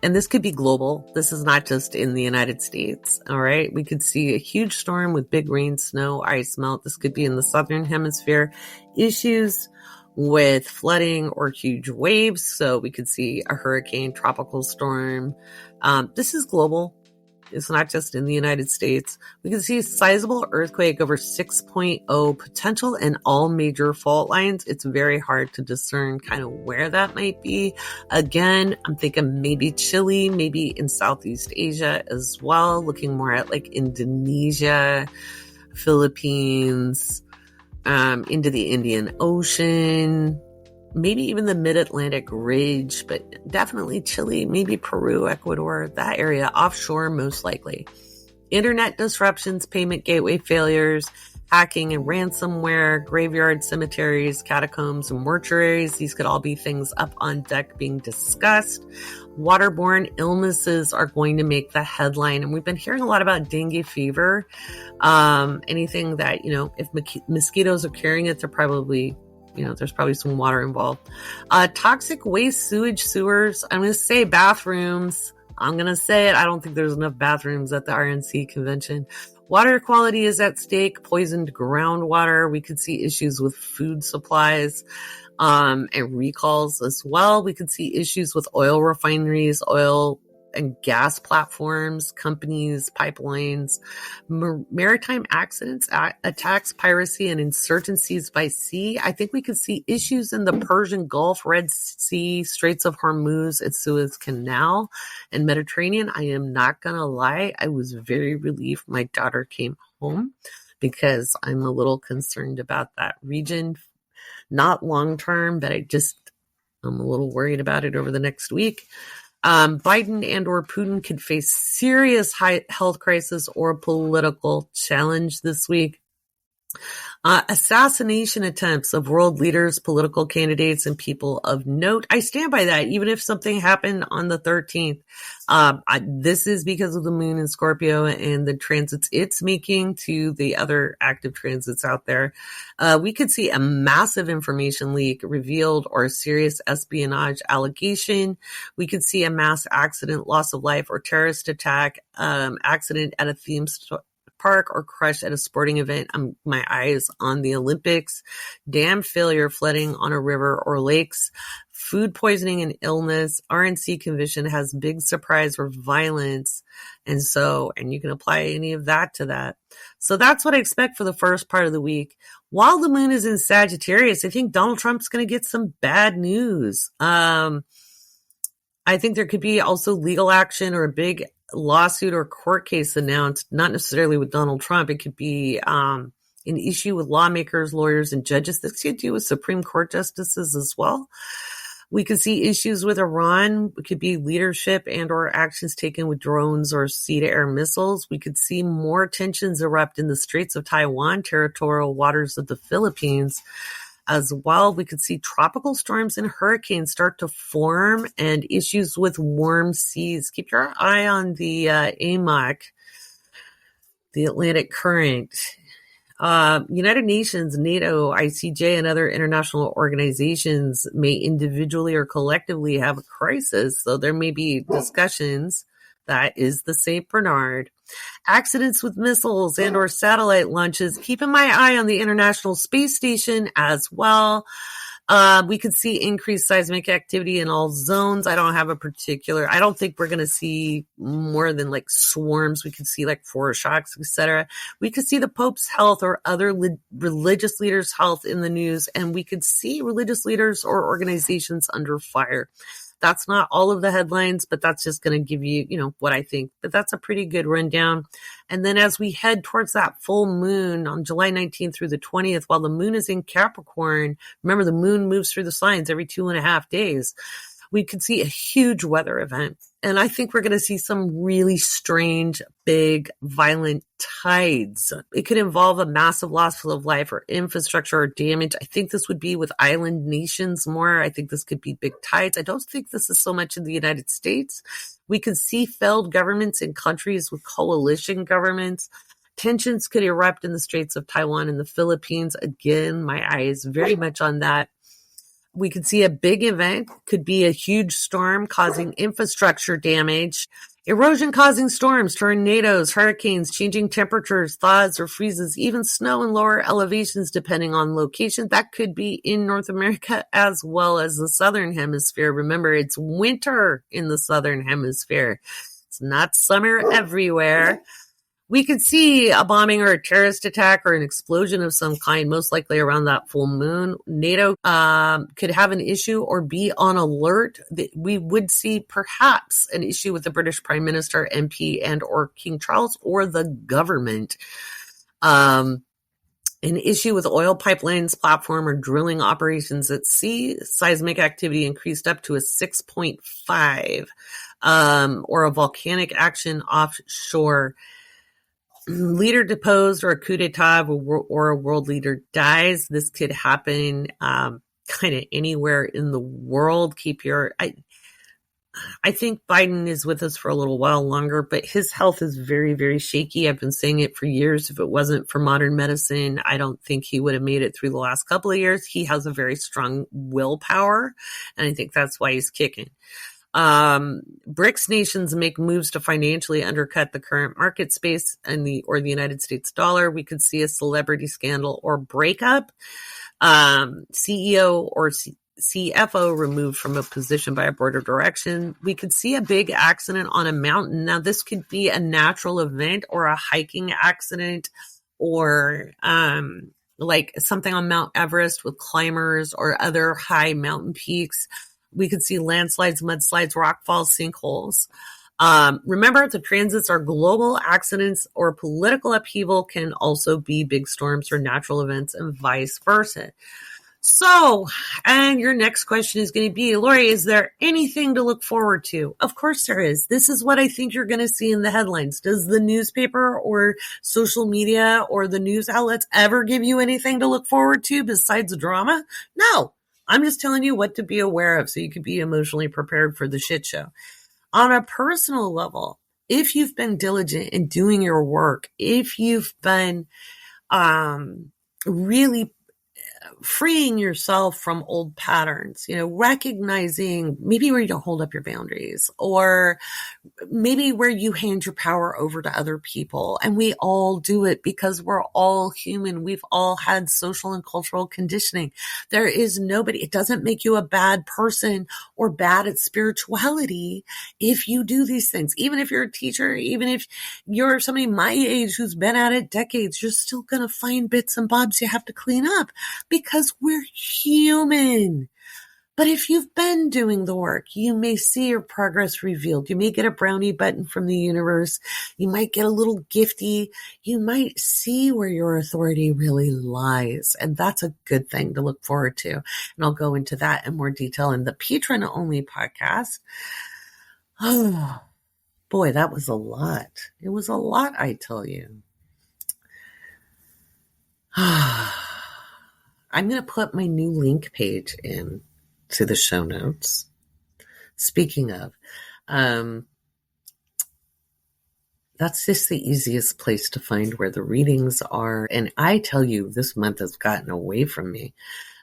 And this could be global. This is not just in the United States. All right, we could see a huge storm with big rain, snow, ice melt. This could be in the southern hemisphere. Issues with flooding or huge waves. So we could see a hurricane, tropical storm. This is global. It's not just in the United States. We can see a sizable earthquake over 6.0 potential in all major fault lines. It's very hard to discern kind of where that might be. Again, I'm thinking maybe Chile, maybe in Southeast Asia as well, looking more at like Indonesia, Philippines, into the Indian Ocean, maybe even the mid-Atlantic ridge, but definitely Chile, maybe Peru, Ecuador, that area, offshore most likely. Internet disruptions, payment gateway failures, hacking and ransomware, graveyard cemeteries, catacombs, and mortuaries. These could all be things up on deck being discussed. Waterborne illnesses are going to make the headline. And we've been hearing a lot about dengue fever. Anything that, if mosquitoes are carrying it, they're probably there's probably some water involved. Toxic waste, sewage, sewers. I'm going to say bathrooms. I'm going to say it. I don't think there's enough bathrooms at the RNC convention. Water quality is at stake. Poisoned groundwater. We could see issues with food supplies, and recalls as well. We could see issues with oil refineries, oil and gas platforms, companies, pipelines, maritime accidents, attacks, piracy, and insurgencies by sea. I think we could see issues in the Persian Gulf, Red Sea, Straits of Hormuz, and Suez Canal, and Mediterranean. I am not going to lie. I was very relieved my daughter came home because I'm a little concerned about that region. Not long term, but I'm a little worried about it over the next week. Biden and or Putin could face serious health crisis or political challenge this week. Assassination attempts of world leaders, political candidates, and people of note. I stand by that, even if something happened on the 13th. This is because of the moon in Scorpio and the transits it's making to the other active transits out there. We could see a massive information leak revealed or a serious espionage allegation. We could see a mass accident, loss of life, or terrorist attack, accident at a theme park or crush at a sporting event. My eyes on the Olympics, dam failure, flooding on a river or lakes, food poisoning and illness. RNC convention has big surprise or violence. And you can apply any of that to that. So that's what I expect for the first part of the week. While the moon is in Sagittarius, I think Donald Trump's going to get some bad news. I think there could be also legal action or a big lawsuit or court case announced, not necessarily with Donald Trump. It could be an issue with lawmakers, lawyers, and judges. This could do with Supreme Court justices as well. We could see issues with Iran. It could be leadership and or actions taken with drones or sea-to-air missiles. We could see more tensions erupt in the Straits of Taiwan, territorial waters of the Philippines. As well, we could see tropical storms and hurricanes start to form and issues with warm seas. Keep your eye on the AMOC, the Atlantic Current. United Nations, NATO, ICJ, and other international organizations may individually or collectively have a crisis. So there may be discussions. That is the St. Bernard. Accidents with missiles and or satellite launches. Keeping my eye on the International Space Station as well. We could see increased seismic activity in all zones. I don't think we're going to see more than like swarms. We could see like foreshocks, etc. We could see the Pope's health or other religious leaders' health in the news, and we could see religious leaders or organizations under fire. That's not all of the headlines, but that's just going to give you, what I think. But that's a pretty good rundown. And then as we head towards that full moon on July 19th through the 20th, while the moon is in Capricorn, remember the moon moves through the signs every 2.5 days. We could see a huge weather event. And I think we're going to see some really strange, big, violent tides. It could involve a massive loss of life or infrastructure or damage. I think this would be with island nations more. I think this could be big tides. I don't think this is so much in the United States. We could see failed governments in countries with coalition governments. Tensions could erupt in the Straits of Taiwan and the Philippines. Again, my eye is very much on that. We could see a big event, could be a huge storm causing infrastructure damage, erosion causing storms, tornadoes, hurricanes, changing temperatures, thaws or freezes, even snow in lower elevations depending on location. That could be in North America as well as the Southern Hemisphere. Remember, it's winter in the Southern Hemisphere. It's not summer everywhere. We could see a bombing or a terrorist attack or an explosion of some kind, most likely around that full moon. NATO could have an issue or be on alert. We would see perhaps an issue with the British Prime Minister, MP, and or King Charles or the government. An issue with oil pipelines, platform, or drilling operations at sea. Seismic activity increased up to a 6.5, or a volcanic action offshore. Leader deposed or a coup d'etat or a world leader dies. This could happen kind of anywhere in the world. I think Biden is with us for a little while longer, but his health is very, very shaky. I've been saying it for years. If it wasn't for modern medicine, I don't think he would have made it through the last couple of years. He has a very strong willpower, and I think that's why he's kicking. BRICS nations make moves to financially undercut the current market space and the United States dollar. We could see a celebrity scandal or breakup. CEO or CFO removed from a position by a board of direction. We could see a big accident on a mountain. Now, this could be a natural event or a hiking accident or, like something on Mount Everest with climbers or other high mountain peaks. We could see landslides, mudslides, rockfalls, sinkholes. Remember, the transits are global accidents or political upheaval can also be big storms or natural events and vice versa. So, and your next question is going to be, Laurie, is there anything to look forward to? Of course there is. This is what I think you're going to see in the headlines. Does the newspaper or social media or the news outlets ever give you anything to look forward to besides drama? No. I'm just telling you what to be aware of so you can be emotionally prepared for the shit show. On a personal level, if you've been diligent in doing your work, if you've been really freeing yourself from old patterns, recognizing maybe where you don't hold up your boundaries or maybe where you hand your power over to other people. And we all do it because we're all human. We've all had social and cultural conditioning. There is nobody, it doesn't make you a bad person or bad at spirituality if you do these things. Even if you're a teacher, even if you're somebody my age who's been at it decades, you're still going to find bits and bobs you have to clean up because we're human. But if you've been doing the work, you may see your progress revealed. You may get a brownie button from the universe. You might get a little gifty. You might see where your authority really lies. And that's a good thing to look forward to. And I'll go into that in more detail in the Patron only podcast. Oh, boy, that was a lot. It was a lot, I tell you. I'm going to put my new link page in to the show notes. Speaking of, that's just the easiest place to find where the readings are. And I tell you, this month has gotten away from me.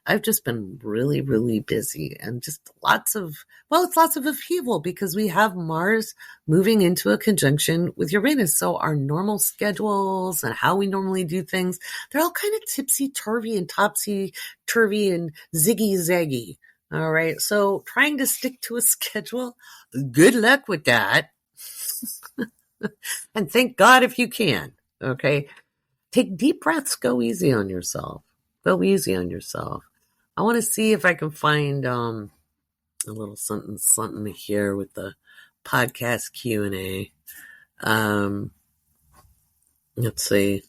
I've just been really, really busy and just it's lots of upheaval because we have Mars moving into a conjunction with Uranus. So our normal schedules and how we normally do things, they're all kind of tipsy-turvy and topsy-turvy and ziggy-zaggy. All right. So trying to stick to a schedule, good luck with that. And thank God if you can. Okay. Take deep breaths. Go easy on yourself. Go easy on yourself. I want to see if I can find a little something here with the podcast Q&A. Let's see.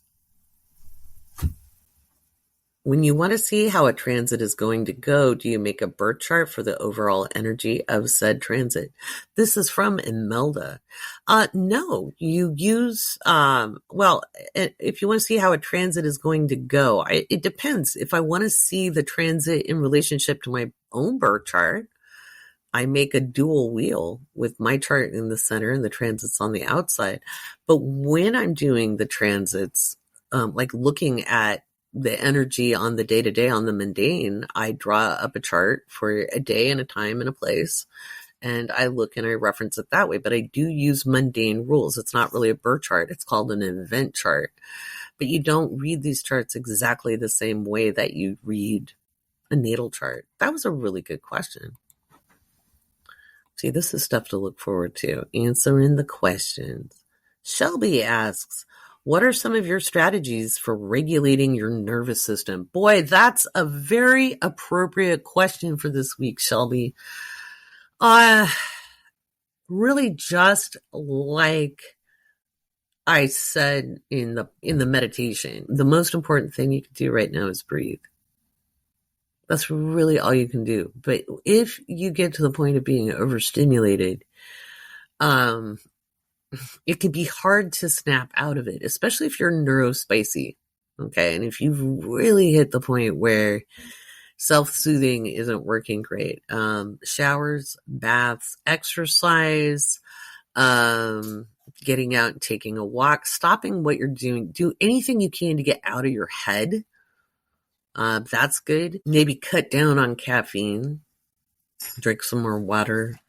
When you want to see how a transit is going to go, do you make a birth chart for the overall energy of said transit? This is from Imelda. No, you use, if you want to see how a transit is going to go, it depends. If I want to see the transit in relationship to my own birth chart, I make a dual wheel with my chart in the center and the transits on the outside. But when I'm doing the transits, like looking at the energy on the day-to-day, on the mundane, I draw up a chart for a day and a time and a place, and I look and I reference it that way. But I do use mundane rules. It's not really a birth chart. It's called an event chart. But you don't read these charts exactly the same way that you read a natal chart. That was a really good question. See, this is stuff to look forward to. Answering the questions. Shelby asks, what are some of your strategies for regulating your nervous system? Boy, that's a very appropriate question for this week, Shelby. Really just like I said in the meditation, the most important thing you can do right now is breathe. That's really all you can do. But if you get to the point of being overstimulated, it can be hard to snap out of it, especially if you're neurospicy. Okay. And if you've really hit the point where self-soothing isn't working great, showers, baths, exercise, getting out and taking a walk, stopping what you're doing, do anything you can to get out of your head. That's good. Maybe cut down on caffeine, drink some more water.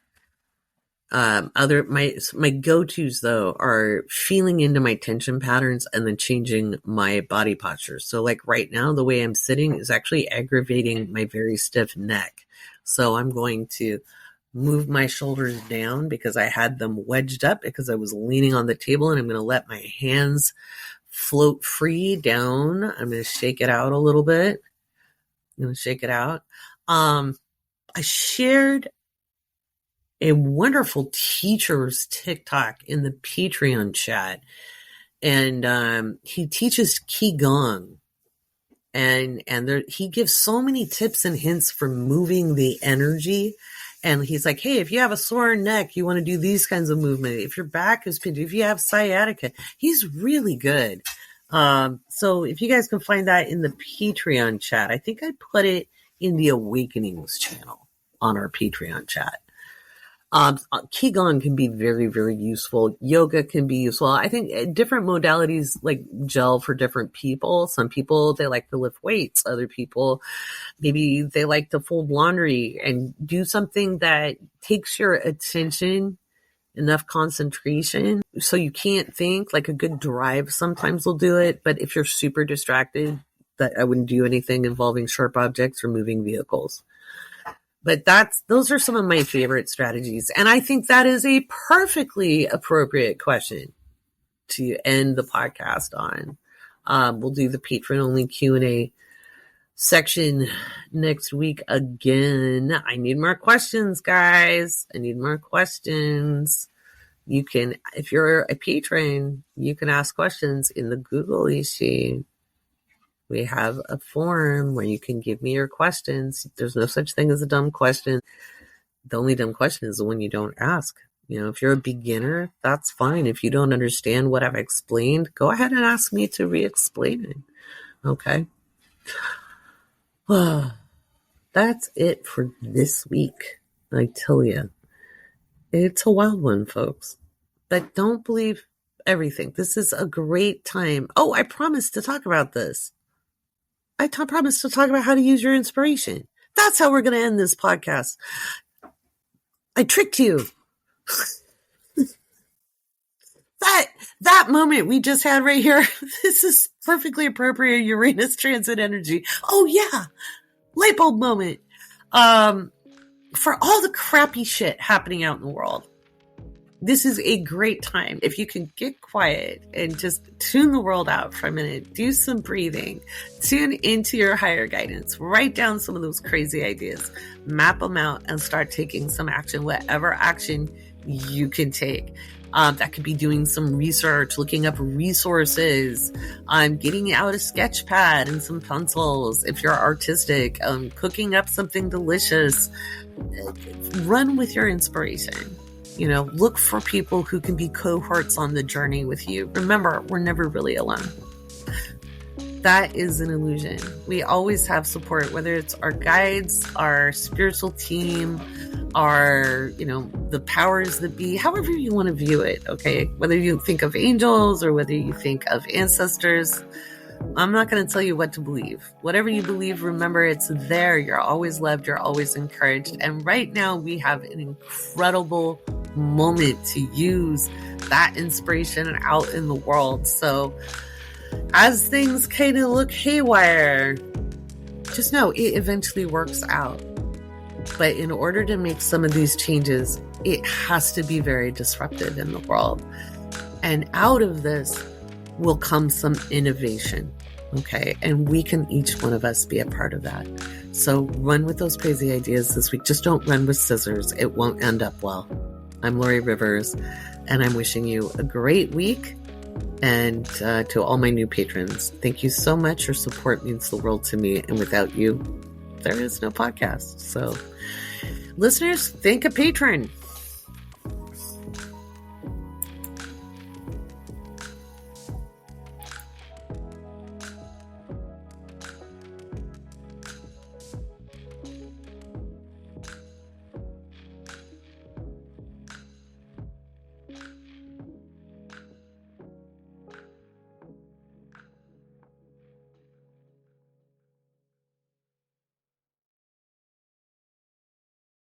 My go-tos though are feeling into my tension patterns and then changing my body posture. So like right now, the way I'm sitting is actually aggravating my very stiff neck. So I'm going to move my shoulders down because I had them wedged up because I was leaning on the table, and I'm going to let my hands float free down. I'm going to shake it out a little bit. I'm going to shake it out. I shared a wonderful teacher's TikTok in the Patreon chat. And he teaches Qigong. And he gives so many tips and hints for moving the energy. And he's like, hey, if you have a sore neck, you want to do these kinds of movement. If your back is pinned, if you have sciatica, he's really good. So if you guys can find that in the Patreon chat, I think I put it in the Awakenings channel on our Patreon chat. Qigong can be very, very useful. Yoga can be useful. I think different modalities like gel for different people. Some people, they like to lift weights. Other people, maybe they like to fold laundry and do something that takes your attention, enough concentration so you can't think. Like a good drive sometimes will do it. But if you're super distracted, that I wouldn't do anything involving sharp objects or moving vehicles. But those are some of my favorite strategies. And I think that is a perfectly appropriate question to end the podcast on. We'll do the patron-only Q&A section next week again. I need more questions, guys. I need more questions. You can, if you're a patron, you can ask questions in the Google sheet. We have a form where you can give me your questions. There's no such thing as a dumb question. The only dumb question is the one you don't ask. You know, if you're a beginner, that's fine. If you don't understand what I've explained, go ahead and ask me to re-explain it. Okay. That's it for this week. I tell you, it's a wild one, folks. But don't believe everything. This is a great time. Oh, I promised to talk about this. I promised to talk about how to use your inspiration. That's how we're going to end this podcast. I tricked you. That moment we just had right here, this is perfectly appropriate Uranus transit energy. Oh yeah, light bulb moment. For all the crappy shit happening out in the world, this is a great time. If you can get quiet and just tune the world out for a minute, do some breathing, tune into your higher guidance, write down some of those crazy ideas, map them out, and start taking some action, whatever action you can take. That could be doing some research, looking up resources, getting out a sketch pad and some pencils. If you're artistic, cooking up something delicious. Run with your inspiration. Look for people who can be cohorts on the journey with you. Remember, we're never really alone. That is an illusion. We always have support, whether it's our guides, our spiritual team, our, the powers that be, however you want to view it, okay? Whether you think of angels or whether you think of ancestors, I'm not going to tell you what to believe. Whatever you believe, remember it's there. You're always loved. You're always encouraged. And right now we have an incredible moment to use that inspiration out in the world. So as things kind of look haywire, just know it eventually works out. But in order to make some of these changes, it has to be very disruptive in the world. And out of this will come some innovation, okay? And we can, each one of us, be a part of that. So run with those crazy ideas this week. Just don't run with scissors. It won't end up well. I'm Laurie Rivers, and I'm wishing you a great week. And to all my new patrons, thank you so much. Your support means the world to me. And without you, there is no podcast. So listeners, thank a patron.